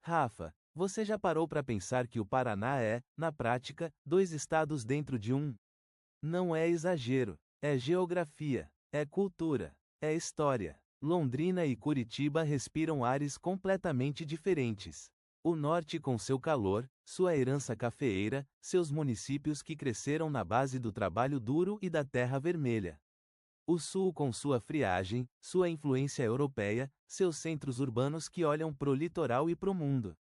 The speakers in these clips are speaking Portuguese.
Rafa, você já parou para pensar que o Paraná é, na prática, dois estados dentro de um? Não é exagero. É geografia, é cultura, é história. Londrina e Curitiba respiram ares completamente diferentes. O norte com seu calor, sua herança cafeeira, seus municípios que cresceram na base do trabalho duro e da terra vermelha. O sul com sua friagem, sua influência europeia, seus centros urbanos que olham pro litoral e pro mundo.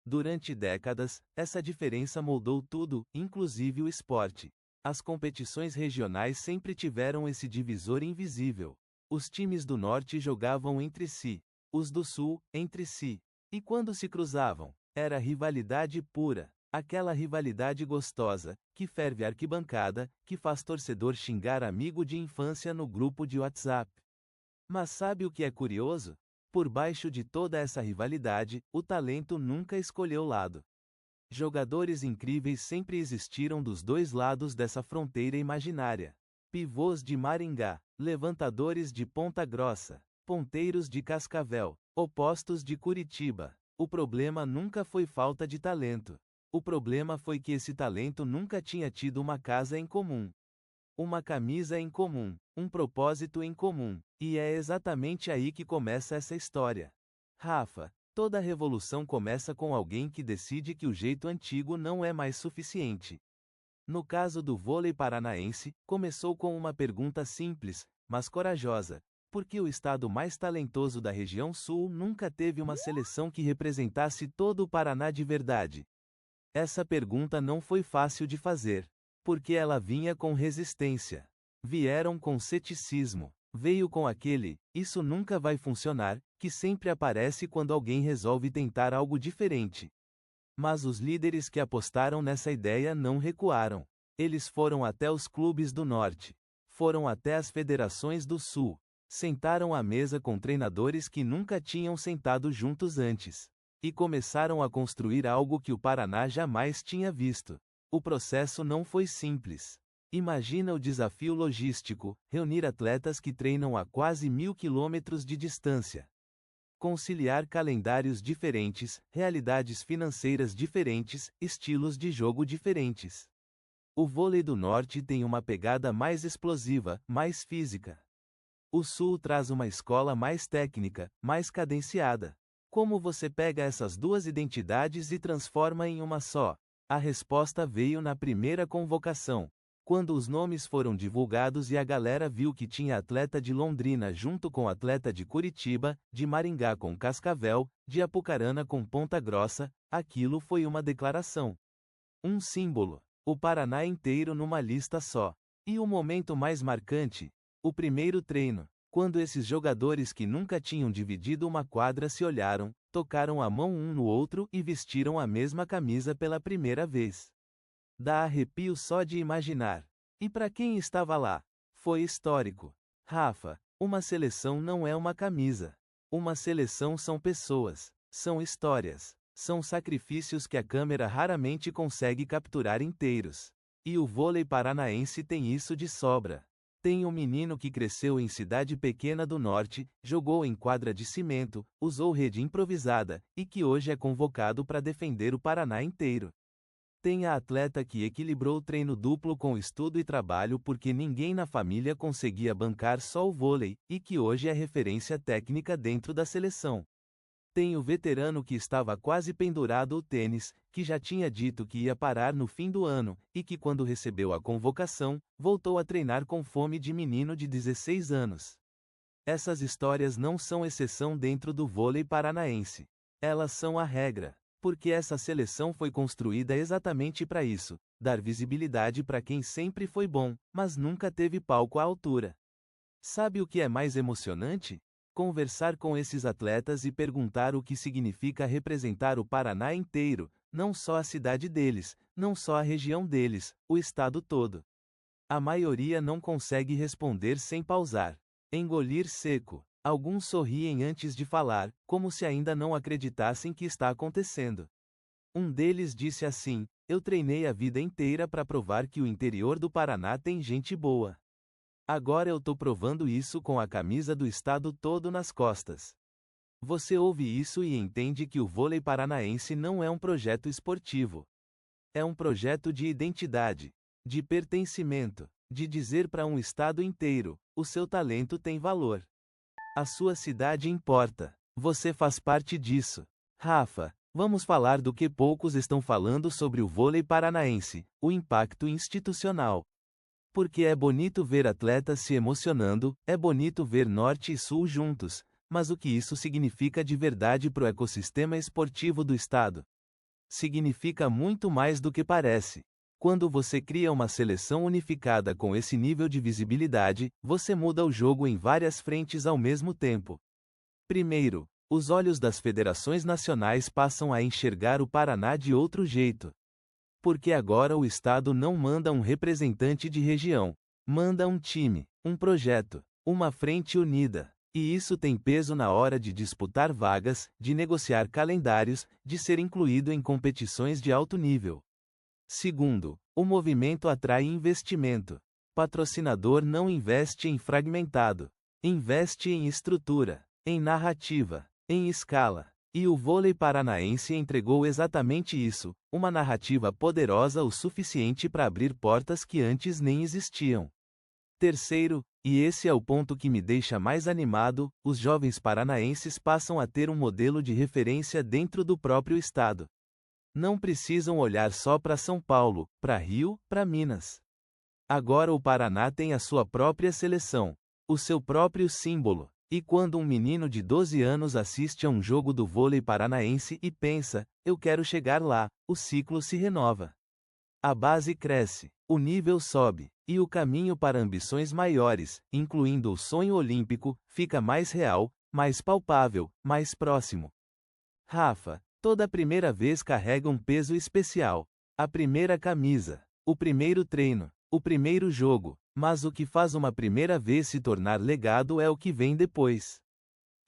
Durante décadas, essa diferença moldou tudo, inclusive o esporte. As competições regionais sempre tiveram esse divisor invisível. Os times do norte jogavam entre si, os do sul, entre si. E quando se cruzavam, era rivalidade pura, aquela rivalidade gostosa, que ferve a arquibancada, que faz torcedor xingar amigo de infância no grupo de WhatsApp. Mas sabe o que é curioso? Por baixo de toda essa rivalidade, o talento nunca escolheu lado. Jogadores incríveis sempre existiram dos dois lados dessa fronteira imaginária. Pivôs de Maringá, levantadores de Ponta Grossa, ponteiros de Cascavel, opostos de Curitiba. O problema nunca foi falta de talento. O problema foi que esse talento nunca tinha tido uma casa em comum. Uma camisa em comum, um propósito em comum. E é exatamente aí que começa essa história. Rafa, toda revolução começa com alguém que decide que o jeito antigo não é mais suficiente. No caso do vôlei paranaense, começou com uma pergunta simples, mas corajosa: por que o estado mais talentoso da região sul nunca teve uma seleção que representasse todo o Paraná de verdade? Essa pergunta não foi fácil de fazer, porque ela vinha com resistência. Vieram com ceticismo. Veio com aquele, isso nunca vai funcionar, que sempre aparece quando alguém resolve tentar algo diferente. Mas os líderes que apostaram nessa ideia não recuaram. Eles foram até os clubes do norte. Foram até as federações do sul. Sentaram à mesa com treinadores que nunca tinham sentado juntos antes. E começaram a construir algo que o Paraná jamais tinha visto. O processo não foi simples. Imagina o desafio logístico: reunir atletas que treinam a quase 1.000 quilômetros de distância. Conciliar calendários diferentes, realidades financeiras diferentes, estilos de jogo diferentes. O vôlei do norte tem uma pegada mais explosiva, mais física. O sul traz uma escola mais técnica, mais cadenciada. Como você pega essas duas identidades e transforma em uma só? A resposta veio na primeira convocação. Quando os nomes foram divulgados e a galera viu que tinha atleta de Londrina junto com atleta de Curitiba, de Maringá com Cascavel, de Apucarana com Ponta Grossa, aquilo foi uma declaração. Um símbolo. O Paraná inteiro numa lista só. E o momento mais marcante? O primeiro treino. Quando esses jogadores que nunca tinham dividido uma quadra se olharam, tocaram a mão um no outro e vestiram a mesma camisa pela primeira vez. Dá arrepio só de imaginar. E para quem estava lá? Foi histórico. Rafa, uma seleção não é uma camisa. Uma seleção são pessoas, são histórias, são sacrifícios que a câmera raramente consegue capturar inteiros. E o vôlei paranaense tem isso de sobra. Tem um menino que cresceu em cidade pequena do norte, jogou em quadra de cimento, usou rede improvisada, e que hoje é convocado para defender o Paraná inteiro. Tem a atleta que equilibrou o treino duplo com estudo e trabalho porque ninguém na família conseguia bancar só o vôlei, e que hoje é referência técnica dentro da seleção. Tem o veterano que estava quase pendurado o tênis, que já tinha dito que ia parar no fim do ano, e que quando recebeu a convocação, voltou a treinar com fome de menino de 16 anos. Essas histórias não são exceção dentro do vôlei paranaense. Elas são a regra. Porque essa seleção foi construída exatamente para isso: dar visibilidade para quem sempre foi bom, mas nunca teve palco à altura. Sabe o que é mais emocionante? Conversar com esses atletas e perguntar o que significa representar o Paraná inteiro, não só a cidade deles, não só a região deles, o estado todo. A maioria não consegue responder sem pausar. Engolir seco. Alguns sorriem antes de falar, como se ainda não acreditassem que está acontecendo. Um deles disse assim: eu treinei a vida inteira para provar que o interior do Paraná tem gente boa. Agora eu tô provando isso com a camisa do estado todo nas costas. Você ouve isso e entende que o vôlei paranaense não é um projeto esportivo. É um projeto de identidade, de pertencimento, de dizer para um estado inteiro: o seu talento tem valor. A sua cidade importa. Você faz parte disso. Rafa, vamos falar do que poucos estão falando sobre o vôlei paranaense: o impacto institucional. Porque é bonito ver atletas se emocionando, é bonito ver Norte e Sul juntos, mas o que isso significa de verdade para o ecossistema esportivo do estado? Significa muito mais do que parece. Quando você cria uma seleção unificada com esse nível de visibilidade, você muda o jogo em várias frentes ao mesmo tempo. Primeiro, os olhos das federações nacionais passam a enxergar o Paraná de outro jeito. Porque agora o Estado não manda um representante de região, manda um time, um projeto, uma frente unida. E isso tem peso na hora de disputar vagas, de negociar calendários, de ser incluído em competições de alto nível. Segundo, o movimento atrai investimento. Patrocinador não investe em fragmentado, investe em estrutura, em narrativa, em escala. E o vôlei paranaense entregou exatamente isso, uma narrativa poderosa o suficiente para abrir portas que antes nem existiam. Terceiro, e esse é o ponto que me deixa mais animado, os jovens paranaenses passam a ter um modelo de referência dentro do próprio estado. Não precisam olhar só para São Paulo, para Rio, para Minas. Agora o Paraná tem a sua própria seleção, o seu próprio símbolo. E quando um menino de 12 anos assiste a um jogo do vôlei paranaense e pensa: eu quero chegar lá, o ciclo se renova. A base cresce, o nível sobe, e o caminho para ambições maiores, incluindo o sonho olímpico, fica mais real, mais palpável, mais próximo. Rafa, toda primeira vez carrega um peso especial. A primeira camisa, o primeiro treino, o primeiro jogo. Mas o que faz uma primeira vez se tornar legado é o que vem depois.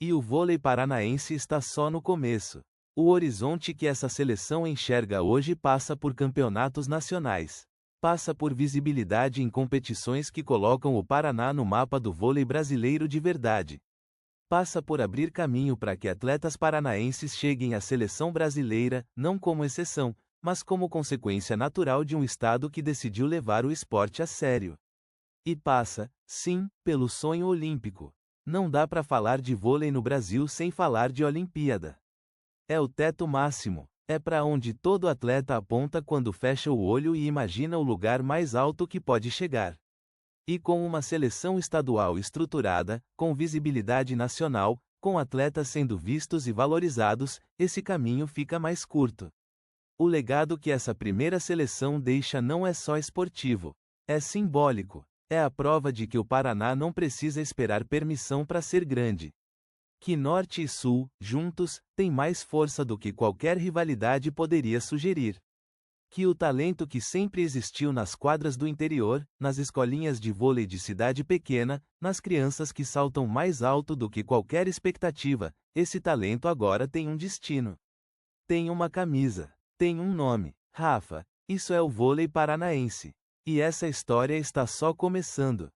E o vôlei paranaense está só no começo. O horizonte que essa seleção enxerga hoje passa por campeonatos nacionais. Passa por visibilidade em competições que colocam o Paraná no mapa do vôlei brasileiro de verdade. Passa por abrir caminho para que atletas paranaenses cheguem à seleção brasileira, não como exceção, mas como consequência natural de um estado que decidiu levar o esporte a sério. E passa, sim, pelo sonho olímpico. Não dá para falar de vôlei no Brasil sem falar de Olimpíada. É o teto máximo, é para onde todo atleta aponta quando fecha o olho e imagina o lugar mais alto que pode chegar. E com uma seleção estadual estruturada, com visibilidade nacional, com atletas sendo vistos e valorizados, esse caminho fica mais curto. O legado que essa primeira seleção deixa não é só esportivo, é simbólico. É a prova de que o Paraná não precisa esperar permissão para ser grande. Que Norte e Sul, juntos, têm mais força do que qualquer rivalidade poderia sugerir. Que o talento que sempre existiu nas quadras do interior, nas escolinhas de vôlei de cidade pequena, nas crianças que saltam mais alto do que qualquer expectativa, esse talento agora tem um destino. Tem uma camisa. Tem um nome. Rafa, isso é o vôlei paranaense. E essa história está só começando.